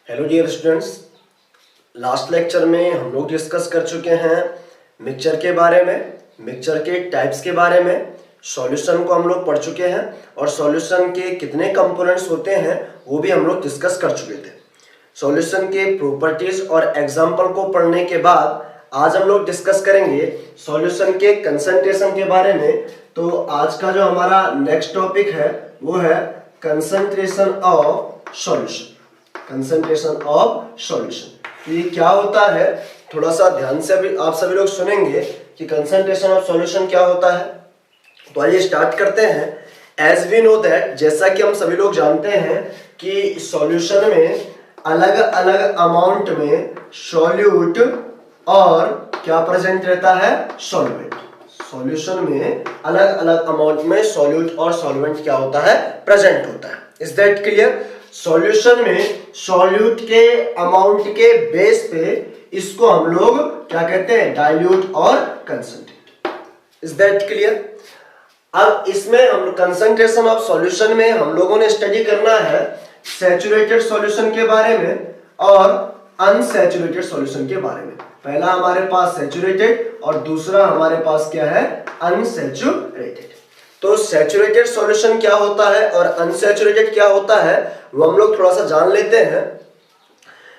Hello dear students, last lecture में हम लोग डिस्कस कर चुके हैं मिक्सचर के बारे में, मिक्सचर के टाइप्स के बारे में। सॉल्यूशन को हम लोग पढ़ चुके हैं और सॉल्यूशन के कितने कंपोनेंट्स होते हैं वो भी हम लोग डिस्कस कर चुके थे। सॉल्यूशन के प्रॉपर्टीज और एग्जाम्पल को पढ़ने के बाद आज हम लोग डिस्कस करेंगे सॉल्यूशन के कंसंट्रेशन के बारे में। तो आज का जो हमारा नेक्स्ट टॉपिक है वो है concentration of solution. Concentration of solution, तो ये क्या होता है, थोड़ा सा ध्यान से अभी आप सभी लोग सुनेंगे कि कंसंट्रेशन ऑफ सॉल्यूशन क्या होता है। तो आइए स्टार्ट करते हैं। एज वी नो दैट, जैसा कि हम सभी लोग जानते हैं कि सॉल्यूशन में अलग अलग अमाउंट में सॉल्यूट और क्या प्रेजेंट रहता है, सॉल्वेंट। सॉल्यूशन में अलग अलग अमाउंट में सॉल्यूट और सॉल्वेंट क्या होता है, प्रेजेंट होता है। Is that clear? सॉल्यूशन में सॉल्यूट के अमाउंट के बेस पे इसको हम लोग क्या कहते हैं, डाइल्यूट और कंसंट्रेट। Is that clear? अब इसमें हम कंसंट्रेशन ऑफ सॉल्यूशन में हम लोगों ने स्टडी करना है सैचुरेटेड सॉल्यूशन के बारे में और अनसैचुरेटेड सॉल्यूशन के बारे में। पहला हमारे पास सैचुरेटेड और दूसरा हमारे पास क्या है, अनसैचुरेटेड। तो सैचुरेटेड सॉल्यूशन क्या होता है और अनसैचुरेटेड क्या होता है वो हम लोग थोड़ा सा जान लेते हैं।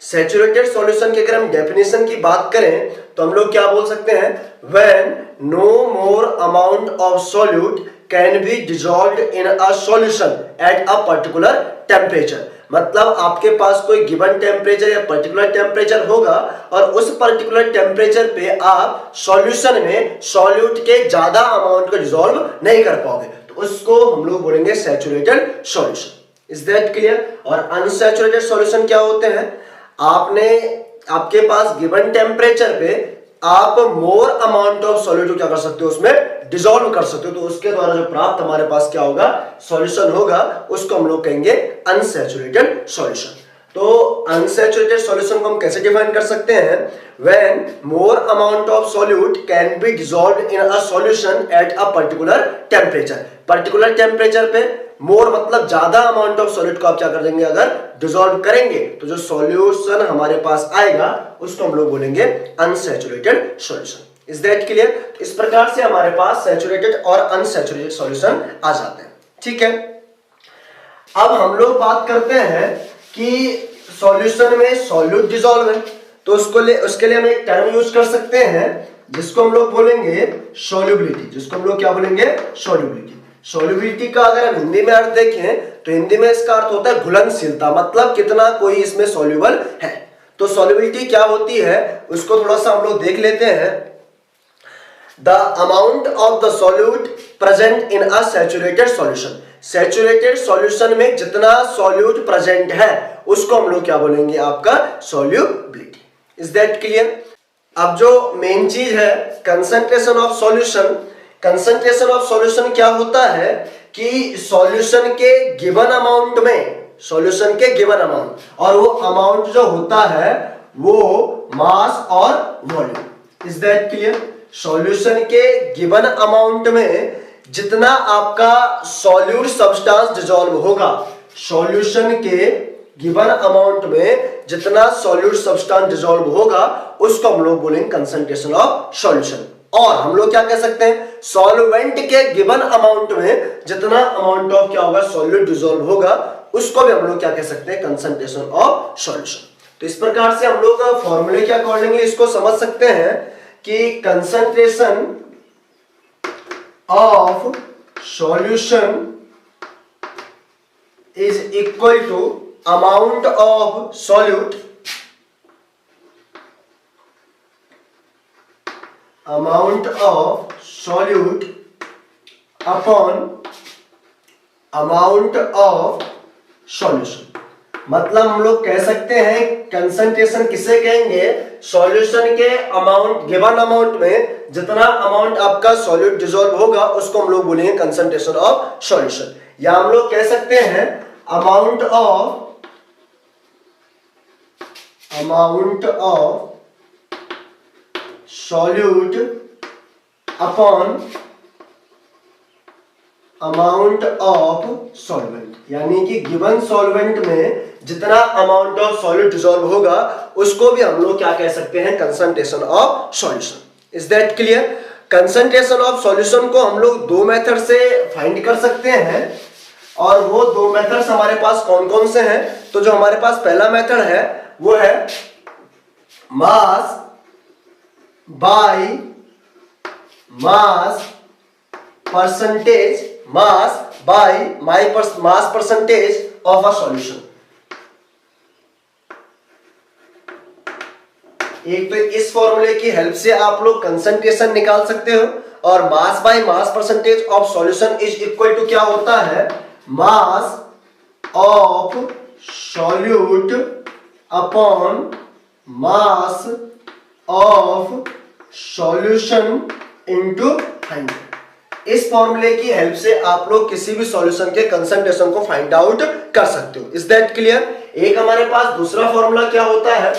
सैचुरेटेड सॉल्यूशन की अगर हम डेफिनेशन की बात करें तो हम लोग क्या बोल सकते हैं, when no more amount of solute can be dissolved in a solution at a particular temperature. मतलब आपके पास कोई गिवन टेम्परेचर या पर्टिकुलर टेम्परेचर होगा और उस पर्टिकुलर टेम्परेचर पे आप सॉल्यूशन में सॉल्यूट के ज्यादा अमाउंट को डिसॉल्व नहीं कर पाओगे, तो उसको हम लोग बोलेंगे saturated solution. Is that clear? और अनसैचुरेटेड सॉल्यूशन क्या होते हैं, आपके पास गिवन टेम्परेचर पे आप मोर अमाउंट ऑफ सॉल्यूट को क्या कर सकते हो, उसमें डिसॉल्व कर सकते हो। तो उसके द्वारा जो प्राप्त हमारे पास क्या होगा, सॉल्यूशन होगा, उसको हम लोग कहेंगे अनसैचुरेटेड सॉल्यूशन। तो अनसैचुरेटेड सॉल्यूशन को हम कैसे डिफाइन कर सकते हैं, when more amount of solute can be dissolved in a solution at a particular temperature. Particular temperature पे मोर मतलब ज्यादा अमाउंट ऑफ सॉल्यूट को आप क्या कर देंगे, अगर डिसॉल्व करेंगे तो जो सॉल्यूशन हमारे पास आएगा उसको हम लोग बोलेंगे unsaturated solution. Is that clear? इस प्रकार से हमारे पास सैचुरेटेड और अनसैचुरेटेड सॉल्यूशन आ जाते हैं। ठीक है, अब हम लोग बात करते हैं कि सॉल्यूशन में सॉल्यूट डिसॉल्व है, तो उसके लिए हम एक टर्म यूज कर सकते हैं जिसको हम लोग बोलेंगे सॉल्युबिलिटी। जिसको हम लोग क्या बोलेंगे, सॉल्युबिलिटी। सॉल्युबिलिटी का अगर हम हिंदी में अर्थ देखें तो हिंदी में इसका अर्थ होता है घुलनशीलता, मतलब कितना कोई इसमें सॉल्युबल है। तो सॉल्युबिलिटी क्या होती है उसको थोड़ा सा हम लोग देख लेते हैं। The amount of the solute present in a saturated solution. Saturated solution में जितना सॉल्यूट प्रेजेंट है उसको हम लोग क्या बोलेंगे, आपका सॉल्युबिलिटी। Is that clear? अब जो मेन चीज है concentration of solution. Concentration of solution क्या होता है कि सॉल्यूशन के गिवन अमाउंट में, सॉल्यूशन के गिवन अमाउंट, और वो अमाउंट जो होता है वो मास और volume. Is that clear? Solution के गिवन अमाउंट में जितना आपका सॉल्यूट सब्सटेंस डिसॉल्व होगा, सॉल्यूशन के गिवन अमाउंट में जितना सॉल्यूट सब्सटेंस डिसॉल्व होगा उसको हम लोग बोलेंगे कंसंट्रेशन ऑफ सॉल्यूशन। और हम लोग क्या कह सकते हैं, सॉल्वेंट के गिवन अमाउंट में जितना अमाउंट ऑफ क्या होगा, सॉल्यूट डिसॉल्व होगा, उसको भी हम लोग क्या कह सकते हैं, कंसंट्रेशन ऑफ सॉल्यूशन। तो इस प्रकार से हम लोग फॉर्मूले के अकॉर्डिंगली इसको समझ सकते हैं कि concentration of solution is equal to amount of solute, amount of solute upon amount of solution। मतलब हम लोग कह सकते हैं कंसंट्रेशन किसे कहेंगे, सॉल्यूशन के अमाउंट, गिवन अमाउंट में जितना अमाउंट आपका सॉल्यूट डिसॉल्व होगा उसको हम लोग बोलेंगे कंसंट्रेशन ऑफ सॉल्यूशन। या हम लोग कह सकते हैं amount of solute upon amount of solvent, यानी कि गिवन सॉल्वेंट में जितना अमाउंट ऑफ सॉलिड डिसॉल्व होगा उसको भी हम लोग क्या कह सकते हैं, concentration of solution. Is that clear? Concentration of solution को हम लोग दो मेथड से फाइंड कर सकते हैं, और वो दो मेथड्स हमारे पास कौन कौन से हैं? तो जो हमारे पास पहला मेथड है वो है mass by mass percentage, mass by mass percentage of a solution. एक तो इस फॉर्मूले की हेल्प से आप लोग कंसंट्रेशन निकाल सकते हो, और mass by mass percentage of solution is equal to क्या होता है, mass of solute upon mass of solution into 100। इस फॉर्मूले की हेल्प से आप लोग किसी भी सॉल्यूशन के कंसंट्रेशन को फाइंड आउट कर सकते हो। Is that clear? एक हमारे पास दूसरा फॉर्मूला क्या होता है,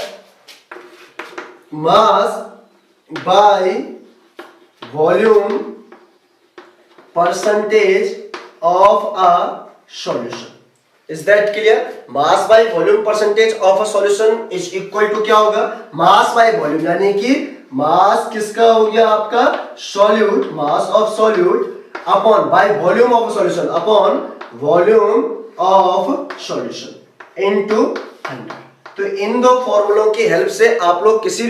mass by volume percentage of a solution. Is that clear? Mass by volume percentage of a solution is equal to क्या होगा, मास बाय वॉल्यूम, यानी कि मास किसका हो गया आपका, solute, mass of solute upon by volume of solution upon volume of solution into 100। तो इन दो फॉर्मूलों की हेल्प से आप लोग किसी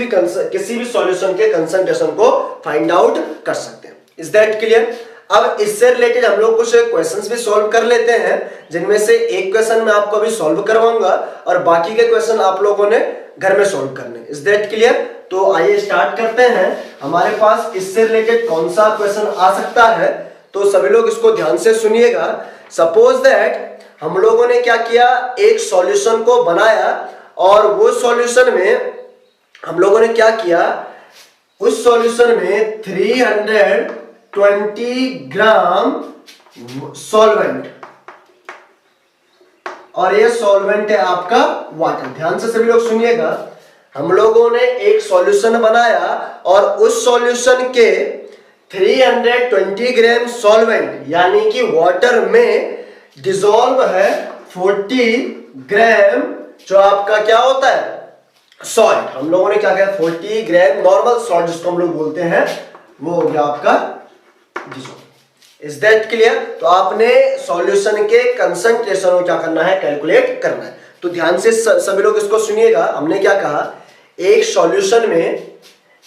भी सॉल्यूशन के कंसंट्रेशन को फाइंड आउट कर सकते हैं। Is that clear? अब इससे रिलेटेड हम लोग कुछ क्वेश्चंस भी सॉल्व कर लेते हैं, जिनमें से एक क्वेश्चन मैं आपको अभी सॉल्व करवाऊंगा और बाकी के क्वेश्चन आप लोगों ने घर में सॉल्व करने। Is that clear? तो आइए स्टार्ट करते हैं। हमारे पास इससे रिलेटेड कौन सा क्वेश्चन आ सकता है, तो सभी लोग इसको ध्यान से सुनिएगा। सपोज दैट हम लोगों ने क्या किया, एक सॉल्यूशन को बनाया, और वो सॉल्यूशन में हम लोगों ने क्या किया, उस सॉल्यूशन में 320 ग्राम सॉल्वेंट, और ये सॉल्वेंट है आपका वाटर। ध्यान से सभी लोग सुनिएगा। हम लोगों ने एक सॉल्यूशन बनाया और उस सॉल्यूशन के 320 ग्राम सॉल्वेंट यानी कि वाटर में डिसॉल्व है 40 ग्राम जो आपका क्या होता है, सॉल्ट। हम लोगों ने क्या किया, 40 ग्राम नॉर्मल सॉल्ट जिसको हम लोग बोलते हैं, वो हो गया आपका डिसॉल्व। Is that clear? तो आपने सॉल्यूशन के कंसंट्रेशन को क्या करना है, कैलकुलेट करना है। तो ध्यान से सभी लोग इसको सुनिएगा। हमने क्या कहा, एक सॉल्यूशन में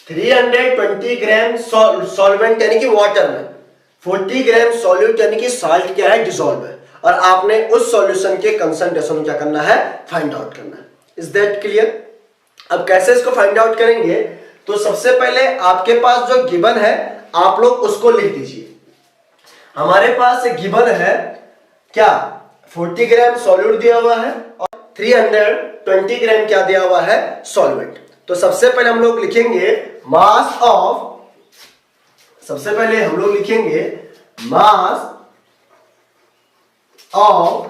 320 ग्राम सॉल्वेंट यानी कि वाटर में 40 ग्राम सॉल्यूट यानी कि साल्ट क्या है, डिसॉल्व है, और आपने उस सॉल्यूशन के कंसंट्रेशन को क्या करना है, फाइंड आउट करना है। Is that clear? अब कैसे इसको फाइंड आउट करेंगे, तो सबसे पहले आपके पास जो गिवन है आप लोग उसको लिख दीजिए। हमारे पास गिवन है क्या, 40 ग्राम सॉल्यूट दिया हुआ है और 320 ग्राम क्या दिया हुआ है, सॉल्वेंट। तो सबसे पहले हम लोग लिखेंगे मास ऑफ, सबसे पहले हम लोग लिखेंगे मास ऑफ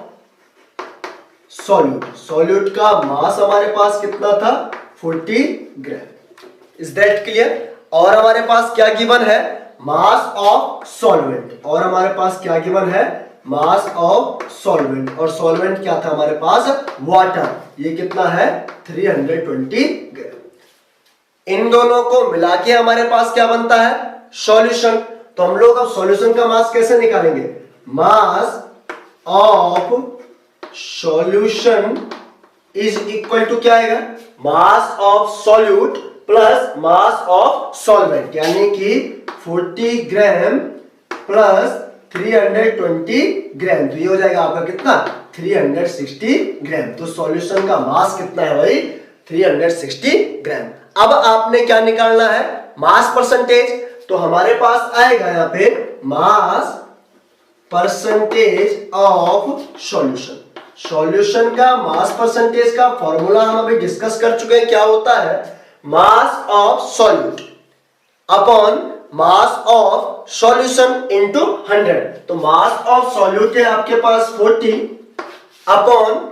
सॉल्यूट। सॉल्यूट का मास हमारे पास कितना था, 40 ग्राम। Is that clear? और हमारे पास क्या गिवन है, मास ऑफ सॉल्वेंट, और हमारे पास क्या गिवन है, मास ऑफ सॉल्वेंट, और सॉल्वेंट क्या था हमारे पास, वाटर। ये कितना है, 320 ग्राम। इन दोनों को मिला के हमारे पास क्या बनता है, सॉल्यूशन। तो हम लोग अब सॉल्यूशन का मास कैसे निकालेंगे, mass of solution is equal to क्या आएगा, mass of solute plus mass of solvent, यानी कि 40 ग्राम प्लस 320 ग्राम, तो ये हो जाएगा आपका कितना, 360 ग्राम। तो सॉल्यूशन का मास कितना है भाई, 360 ग्राम। अब आपने क्या निकालना है, मास परसेंटेज। तो हमारे पास आएगा यहां पे मास परसेंटेज ऑफ सॉल्यूशन। सॉल्यूशन का मास परसेंटेज का फॉर्मूला हम अभी डिस्कस कर चुके हैं, क्या होता है, mass of solute upon mass of solution into 100। तो मास ऑफ सॉल्यूट है आपके पास 40 अपॉन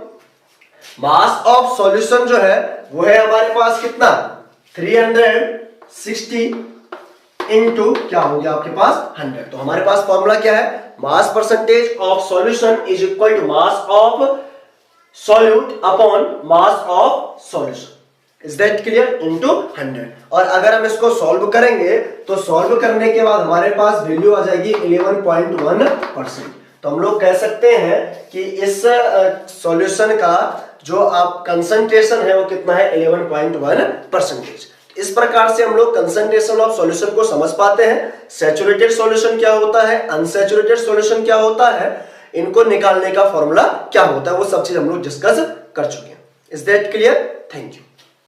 मास ऑफ सॉल्यूशन जो है वो है हमारे पास कितना, 360 इनटू क्या हो गया आपके पास 100। तो हमारे पास फॉर्मूला क्या है, mass percentage of solution is equal to mass of solute upon mass of solution. Is that clear? into 100. और अगर हम इसको सॉल्व करेंगे तो सॉल्व करने के बाद हमारे पास वैल्यू आ जाएगी 11.1%. तो हम लोग कह सकते हैं कि इस सॉल्यूशन का जो आप कंसंट्रेशन है वो कितना है 11.1%. इस प्रकार से हम लोग कंसंट्रेशन ऑफ सॉल्यूशन को समझ पाते हैं. सैचुरेटेड सॉल्यूशन क्या होता है, अनसैचुरेटेड सॉल्यूशन क्या होता है, इनको निकालने का फॉर्मूला क्या होता है, वो सब चीज हम लोग डिस्कस कर चुके हैं. Is that clear? Thank you.